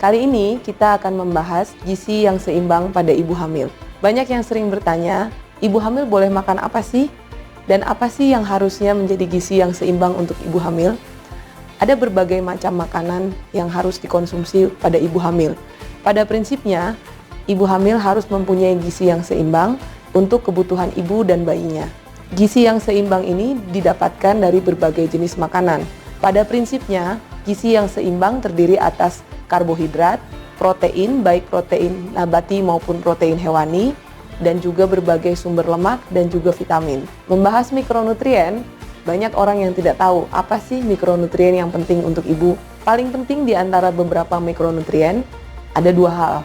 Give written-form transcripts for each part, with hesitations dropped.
Kali ini kita akan membahas gizi yang seimbang pada ibu hamil. Banyak yang sering bertanya, ibu hamil boleh makan apa sih? Dan apa sih yang harusnya menjadi gizi yang seimbang untuk ibu hamil? Ada berbagai macam makanan yang harus dikonsumsi pada ibu hamil. Pada prinsipnya, ibu hamil harus mempunyai gizi yang seimbang untuk kebutuhan ibu dan bayinya. Gizi yang seimbang ini didapatkan dari berbagai jenis makanan. Pada prinsipnya, gizi yang seimbang terdiri atas karbohidrat, protein, baik protein nabati maupun protein hewani, dan juga berbagai sumber lemak dan juga vitamin. Membahas mikronutrien, banyak orang yang tidak tahu apa sih mikronutrien yang penting untuk ibu. Paling penting di antara beberapa mikronutrien ada dua hal,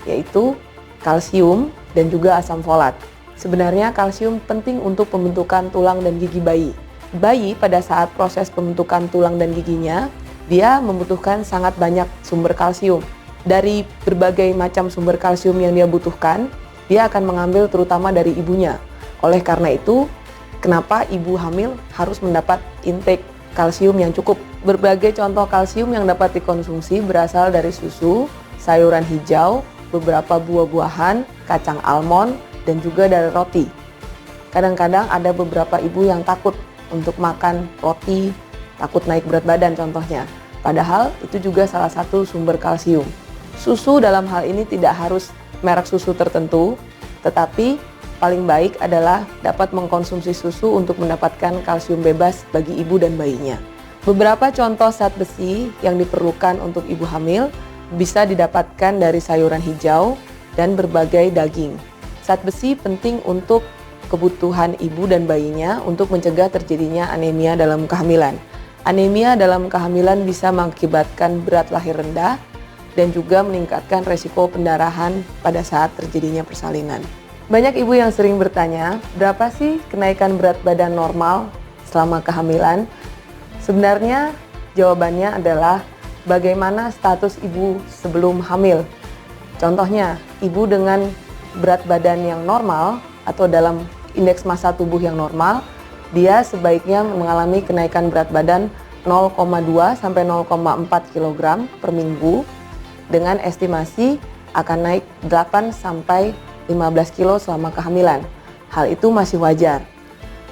yaitu kalsium dan juga asam folat. Sebenarnya kalsium penting untuk pembentukan tulang dan gigi bayi. Bayi pada saat proses pembentukan tulang dan giginya, dia membutuhkan sangat banyak sumber kalsium. Dari berbagai macam sumber kalsium yang dia butuhkan, dia akan mengambil terutama dari ibunya. Oleh karena itu, kenapa ibu hamil harus mendapat intake kalsium yang cukup? Berbagai contoh kalsium yang dapat dikonsumsi berasal dari susu, sayuran hijau, beberapa buah-buahan, kacang almond, dan juga dari roti. Kadang-kadang ada beberapa ibu yang takut untuk makan roti, takut naik berat badan contohnya. Padahal itu juga salah satu sumber kalsium. Susu dalam hal ini tidak harus merek susu tertentu, tetapi paling baik adalah dapat mengkonsumsi susu untuk mendapatkan kalsium bebas bagi ibu dan bayinya. Beberapa contoh zat besi yang diperlukan untuk ibu hamil bisa didapatkan dari sayuran hijau dan berbagai daging. Zat besi penting untuk kebutuhan ibu dan bayinya untuk mencegah terjadinya anemia dalam kehamilan. Anemia dalam kehamilan bisa mengakibatkan berat lahir rendah dan juga meningkatkan resiko pendarahan pada saat terjadinya persalinan. Banyak ibu yang sering bertanya, berapa sih kenaikan berat badan normal selama kehamilan? Sebenarnya jawabannya adalah bagaimana status ibu sebelum hamil. Contohnya, ibu dengan berat badan yang normal atau dalam indeks massa tubuh yang normal, dia sebaiknya mengalami kenaikan berat badan 0,2 sampai 0,4 kg per minggu dengan estimasi akan naik 8 sampai 15 kg selama kehamilan. Hal itu masih wajar.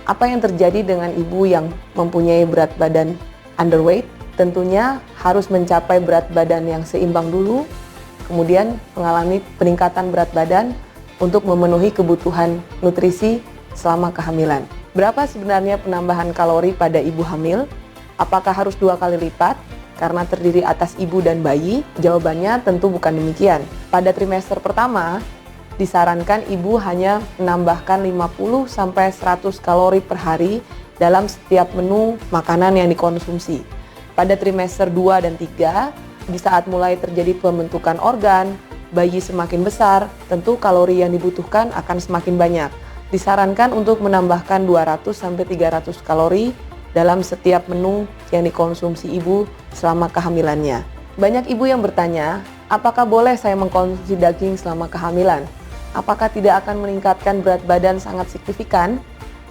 Apa yang terjadi dengan ibu yang mempunyai berat badan underweight? Tentunya harus mencapai berat badan yang seimbang dulu, kemudian mengalami peningkatan berat badan untuk memenuhi kebutuhan nutrisi selama kehamilan. Berapa sebenarnya penambahan kalori pada ibu hamil? Apakah harus 2 kali lipat karena terdiri atas ibu dan bayi? Jawabannya tentu bukan demikian. Pada trimester pertama, disarankan ibu hanya menambahkan 50 sampai 100 kalori per hari dalam setiap menu makanan yang dikonsumsi. Pada trimester 2 dan 3, di saat mulai terjadi pembentukan organ, bayi semakin besar, tentu kalori yang dibutuhkan akan semakin banyak. Disarankan untuk menambahkan 200 sampai 300 kalori dalam setiap menu yang dikonsumsi ibu selama kehamilannya. Banyak ibu yang bertanya, apakah boleh saya mengkonsumsi daging selama kehamilan? Apakah tidak akan meningkatkan berat badan sangat signifikan?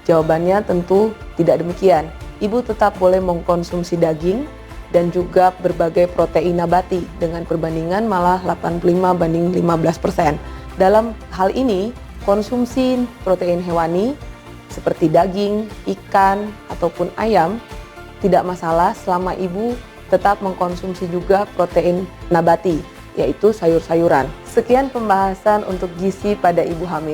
Jawabannya tentu tidak demikian. Ibu tetap boleh mengkonsumsi daging dan juga berbagai protein nabati dengan perbandingan malah 85-15%. Dalam hal ini, konsumsi protein hewani seperti daging, ikan, ataupun ayam tidak masalah selama ibu tetap mengkonsumsi juga protein nabati, yaitu sayur-sayuran. Sekian pembahasan untuk gizi pada ibu hamil.